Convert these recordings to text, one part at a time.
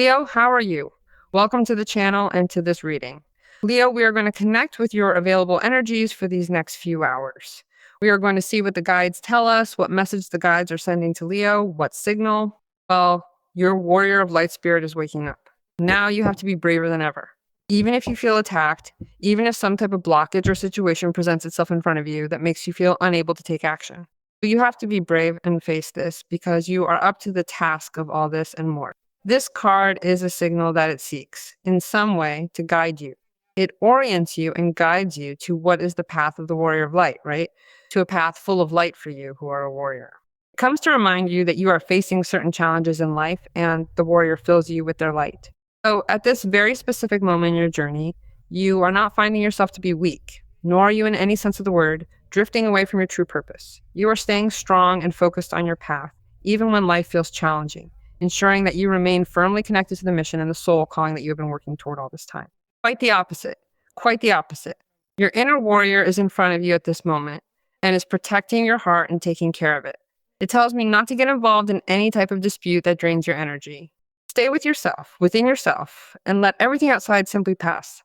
Leo, how are you? Welcome to the channel and to this reading. Leo, we are going to connect with your available energies for these next few hours. We are going to see what the guides tell us, what message the guides are sending to Leo, what signal. Well, your warrior of light spirit is waking up. Now you have to be braver than ever. Even if you feel attacked, even if some type of blockage or situation presents itself in front of you that makes you feel unable to take action. You have to be brave and face this because you are up to the task of all this and more. This card is a signal that it seeks, in some way, to guide you. It orients you and guides you to what is the path of the warrior of light, right? To a path full of light for you who are a warrior. It comes to remind you that you are facing certain challenges in life and the warrior fills you with their light. So at this very specific moment in your journey, you are not finding yourself to be weak, nor are you in any sense of the word drifting away from your true purpose. You are staying strong and focused on your path, even when life feels challenging, ensuring that you remain firmly connected to the mission and the soul calling that you have been working toward all this time. Quite the opposite. Quite the opposite. Your inner warrior is in front of you at this moment and is protecting your heart and taking care of it. It tells me not to get involved in any type of dispute that drains your energy. Stay with yourself, within yourself, and let everything outside simply pass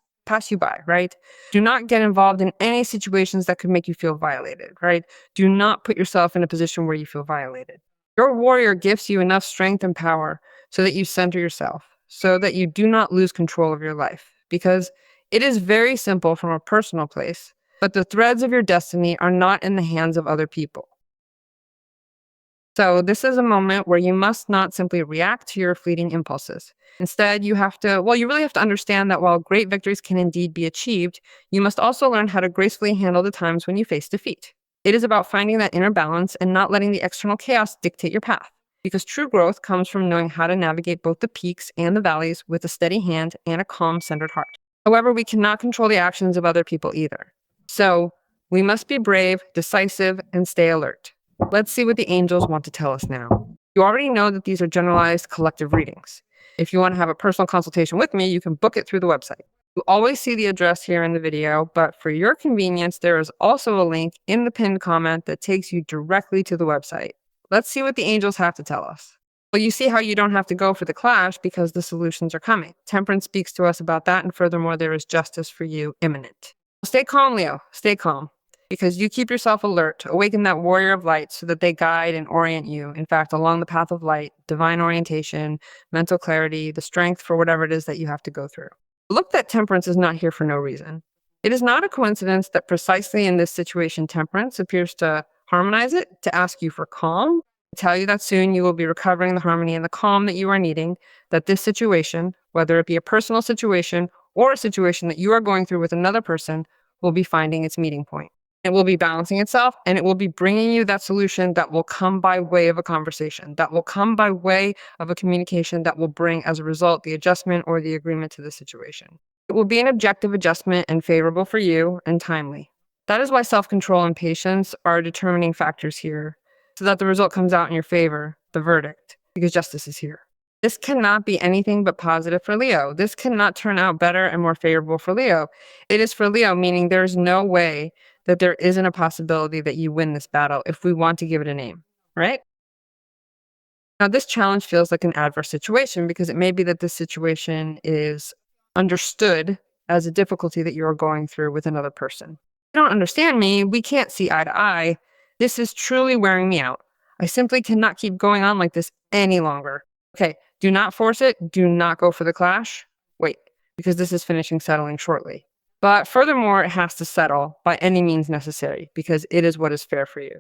you by, right? Do not get involved in any situations that could make you feel violated, right? Do not put yourself in a position where you feel violated. Your warrior gives you enough strength and power so that you center yourself, so that you do not lose control of your life, because it is very simple from a personal place, but the threads of your destiny are not in the hands of other people. So this is a moment where you must not simply react to your fleeting impulses. Instead, you really have to understand that while great victories can indeed be achieved, you must also learn how to gracefully handle the times when you face defeat. It is about finding that inner balance and not letting the external chaos dictate your path, because true growth comes from knowing how to navigate both the peaks and the valleys with a steady hand and a calm, centered heart. However, we cannot control the actions of other people either. So we must be brave, decisive, and stay alert. Let's see what the angels want to tell us now. You already know that these are generalized collective readings. If you want to have a personal consultation with me, you can book it through the website. You always see the address here in the video, but for your convenience, there is also a link in the pinned comment that takes you directly to the website. Let's see what the angels have to tell us. Well, you see how you don't have to go for the clash because the solutions are coming. Temperance speaks to us about that, and furthermore, there is justice for you imminent. Stay calm, Leo. Stay calm. Because you keep yourself alert, awaken that warrior of light so that they guide and orient you, in fact, along the path of light, divine orientation, mental clarity, the strength for whatever it is that you have to go through. Look that Temperance is not here for no reason. It is not a coincidence that precisely in this situation, Temperance appears to harmonize it, to ask you for calm, to tell you that soon you will be recovering the harmony and the calm that you are needing, that this situation, whether it be a personal situation or a situation that you are going through with another person, will be finding its meeting point. It will be balancing itself, and it will be bringing you that solution that will come by way of a conversation, that will come by way of a communication that will bring, as a result, the adjustment or the agreement to the situation. It will be an objective adjustment and favorable for you and timely. That is why self-control and patience are determining factors here, so that the result comes out in your favor, the verdict, because justice is here. This cannot be anything but positive for Leo. This cannot turn out better and more favorable for Leo. It is for Leo, meaning there's no way that there isn't a possibility that you win this battle if we want to give it a name, right? Now, this challenge feels like an adverse situation because it may be that this situation is understood as a difficulty that you are going through with another person. You don't understand me. We can't see eye to eye. This is truly wearing me out. I simply cannot keep going on like this any longer. Okay, do not force it. Do not go for the clash. Wait, because this is finishing settling shortly. But furthermore, it has to settle by any means necessary because it is what is fair for you.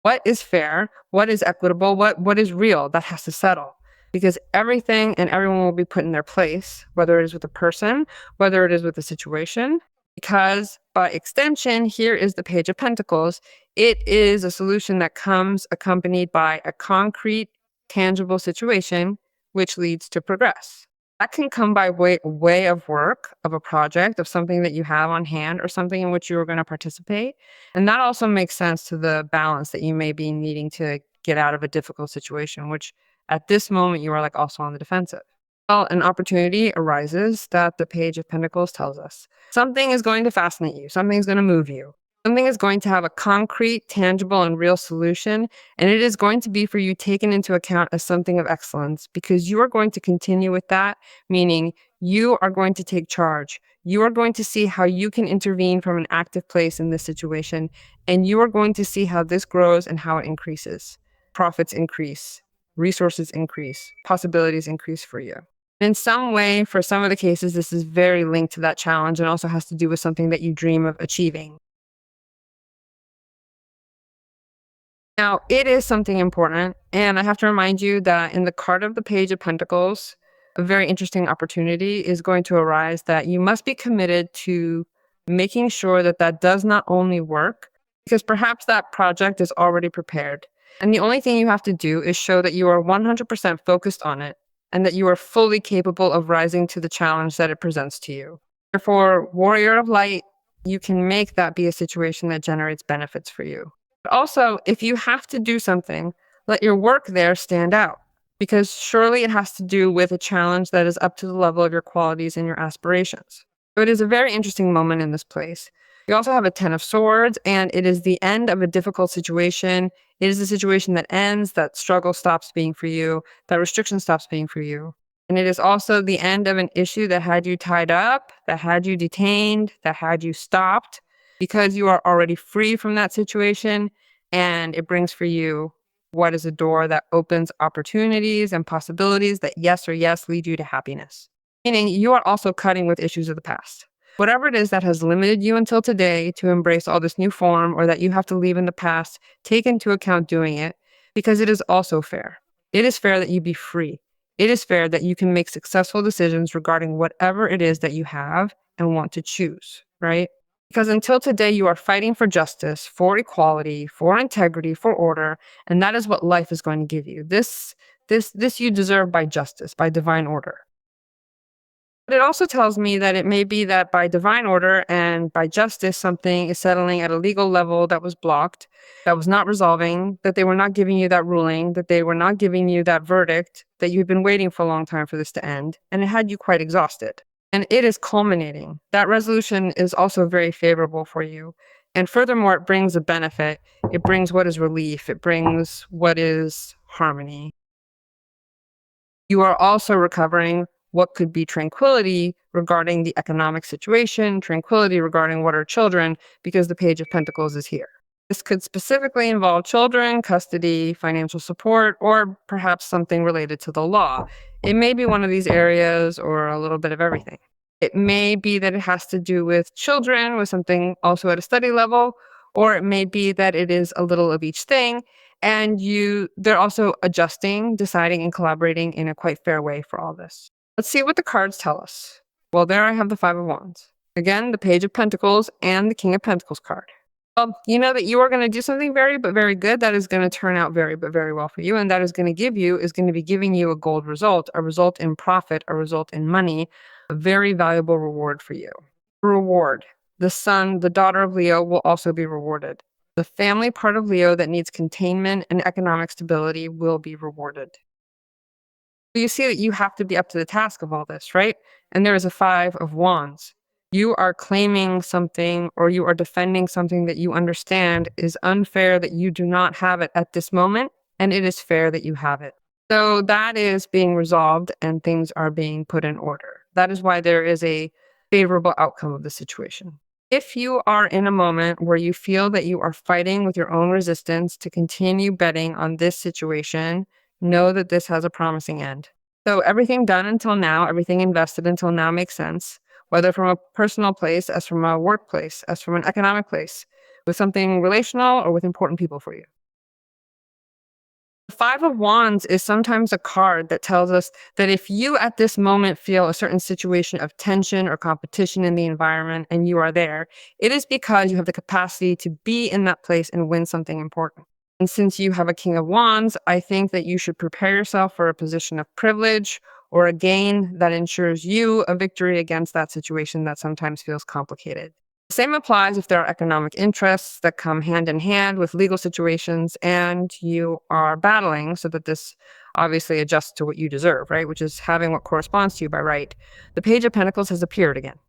What is fair? What is equitable? What is real? That has to settle because everything and everyone will be put in their place, whether it is with a person, whether it is with a situation, because by extension, here is the Page of Pentacles. It is a solution that comes accompanied by a concrete, tangible situation, which leads to progress. That can come by way of work, of a project, of something that you have on hand, or something in which you are going to participate. And that also makes sense to the balance that you may be needing to get out of a difficult situation, which at this moment you are like also on the defensive. Well, an opportunity arises that the Page of Pentacles tells us. Something is going to fascinate you. Something is going to move you. Something is going to have a concrete, tangible, and real solution, and it is going to be for you taken into account as something of excellence because you are going to continue with that, meaning you are going to take charge. You are going to see how you can intervene from an active place in this situation, and you are going to see how this grows and how it increases. Profits increase, resources increase, possibilities increase for you. In some way, for some of the cases, this is very linked to that challenge and also has to do with something that you dream of achieving. Now, it is something important, and I have to remind you that in the card of the Page of Pentacles, a very interesting opportunity is going to arise that you must be committed to making sure that that does not only work, because perhaps that project is already prepared. And the only thing you have to do is show that you are 100% focused on it and that you are fully capable of rising to the challenge that it presents to you. Therefore, Warrior of Light, you can make that be a situation that generates benefits for you. But also, if you have to do something, let your work there stand out because surely it has to do with a challenge that is up to the level of your qualities and your aspirations. So it is a very interesting moment in this place. You also have a Ten of Swords, and it is the end of a difficult situation. It is a situation that ends, that struggle stops being for you, that restriction stops being for you. And it is also the end of an issue that had you tied up, that had you detained, that had you stopped, because you are already free from that situation. And it brings for you what is a door that opens opportunities and possibilities that, yes or yes, lead you to happiness. Meaning you are also cutting with issues of the past. Whatever it is that has limited you until today to embrace all this new form or that you have to leave in the past, take into account doing it because it is also fair. It is fair that you be free. It is fair that you can make successful decisions regarding whatever it is that you have and want to choose, right? Because until today, you are fighting for justice, for equality, for integrity, for order, and that is what life is going to give you. This you deserve by justice, by divine order. But it also tells me that it may be that by divine order and by justice, something is settling at a legal level that was blocked, that was not resolving, that they were not giving you that ruling, that they were not giving you that verdict, that you've been waiting for a long time for this to end, and it had you quite exhausted. And it is culminating. That resolution is also very favorable for you. And furthermore, it brings a benefit. It brings what is relief. It brings what is harmony. You are also recovering what could be tranquility regarding the economic situation, tranquility regarding what are children, because the Page of Pentacles is here. This could specifically involve children, custody, financial support, or perhaps something related to the law. It may be one of these areas or a little bit of everything. It may be that it has to do with children, with something also at a study level, or it may be that it is a little of each thing. And they're also adjusting, deciding, and collaborating in a quite fair way for all this. Let's see what the cards tell us. Well, there I have the Five of Wands. Again, the Page of Pentacles and the King of Pentacles card. Well, you know that you are going to do something very, but very good. That is going to turn out very, but very well for you. And that is going to be giving you a gold result, a result in profit, a result in money, a very valuable reward for you. Reward. The son, the daughter of Leo will also be rewarded. The family part of Leo that needs containment and economic stability will be rewarded. You see that you have to be up to the task of all this, right? And there is a Five of Wands. You are claiming something or you are defending something that you understand is unfair that you do not have it at this moment, and it is fair that you have it. So that is being resolved and things are being put in order. That is why there is a favorable outcome of the situation. If you are in a moment where you feel that you are fighting with your own resistance to continue betting on this situation, know that this has a promising end. So everything done until now, everything invested until now makes sense, whether from a personal place, as from a workplace, as from an economic place, with something relational or with important people for you. The Five of Wands is sometimes a card that tells us that if you at this moment feel a certain situation of tension or competition in the environment and you are there, it is because you have the capacity to be in that place and win something important. And since you have a King of Wands, I think that you should prepare yourself for a position of privilege or a gain that ensures you a victory against that situation that sometimes feels complicated. The same applies if there are economic interests that come hand in hand with legal situations and you are battling so that this obviously adjusts to what you deserve, right? Which is having what corresponds to you by right. The Page of Pentacles has appeared again.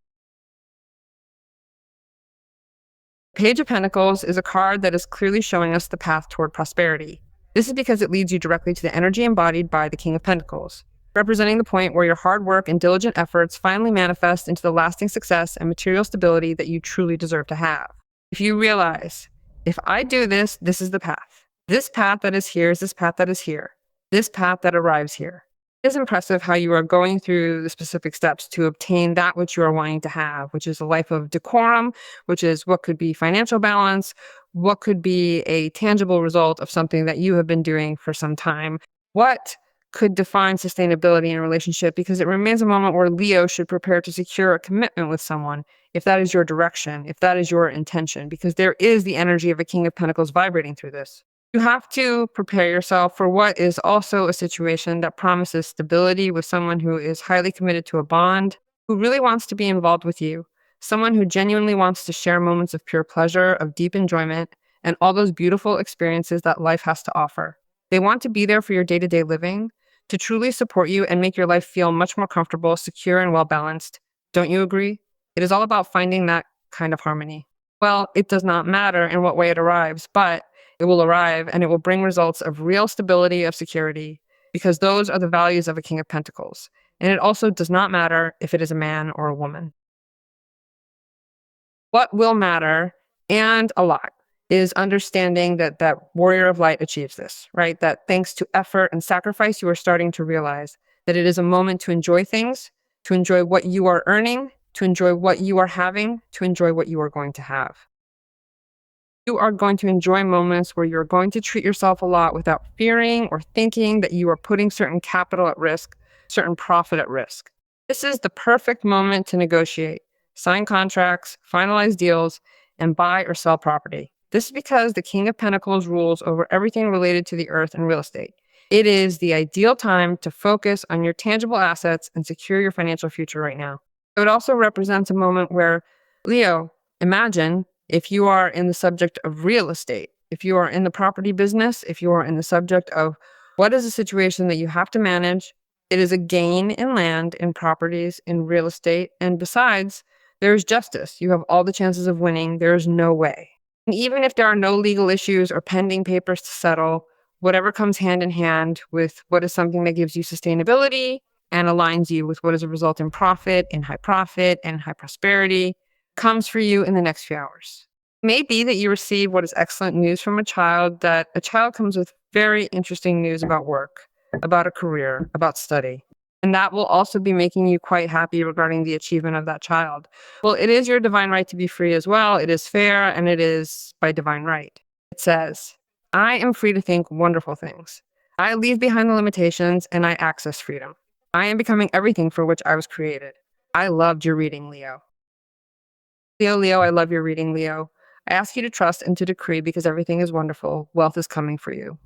Page of Pentacles is a card that is clearly showing us the path toward prosperity. This is because it leads you directly to the energy embodied by the King of Pentacles, representing the point where your hard work and diligent efforts finally manifest into the lasting success and material stability that you truly deserve to have. If you realize, if I do this, this is the path. This path that is here is this path that is here. This path that arrives here. It is impressive how you are going through the specific steps to obtain that which you are wanting to have, which is a life of decorum, which is what could be financial balance, what could be a tangible result of something that you have been doing for some time. What could define sustainability in a relationship, because it remains a moment where Leo should prepare to secure a commitment with someone, if that is your direction, if that is your intention, because there is the energy of a King of Pentacles vibrating through this. You have to prepare yourself for what is also a situation that promises stability with someone who is highly committed to a bond, who really wants to be involved with you, someone who genuinely wants to share moments of pure pleasure, of deep enjoyment, and all those beautiful experiences that life has to offer. They want to be there for your day-to-day living, to truly support you and make your life feel much more comfortable, secure, and well-balanced. Don't you agree? It is all about finding that kind of harmony. Well, it does not matter in what way it arrives, but it will arrive and it will bring results of real stability, of security, because those are the values of a King of Pentacles. And it also does not matter if it is a man or a woman. What will matter, and a lot, is understanding that that warrior of light achieves this, right? That thanks to effort and sacrifice, you are starting to realize that it is a moment to enjoy things, to enjoy what you are earning, to enjoy what you are having, to enjoy what you are going to have. You are going to enjoy moments where you're going to treat yourself a lot without fearing or thinking that you are putting certain capital at risk, certain profit at risk. This is the perfect moment to negotiate, sign contracts, finalize deals, and buy or sell property. This is because the King of Pentacles rules over everything related to the earth and real estate. It is the ideal time to focus on your tangible assets and secure your financial future right now. It also represents a moment where, Leo, imagine if you are in the subject of real estate, if you are in the property business, if you are in the subject of what is a situation that you have to manage, it is a gain in land, in properties, in real estate. And besides, there is justice. You have all the chances of winning. There is no way. And even if there are no legal issues or pending papers to settle, whatever comes hand in hand with what is something that gives you sustainability and aligns you with what is a result in profit, in high prosperity, comes for you in the next few hours. It may be that you receive what is excellent news from a child, that a child comes with very interesting news about work, about a career, about study. And that will also be making you quite happy regarding the achievement of that child. Well, it is your divine right to be free as well. It is fair, and it is by divine right. It says, I am free to think wonderful things. I leave behind the limitations and I access freedom. I am becoming everything for which I was created. I loved your reading, Leo. Leo, I love your reading, Leo. I ask you to trust and to decree, because everything is wonderful. Wealth is coming for you.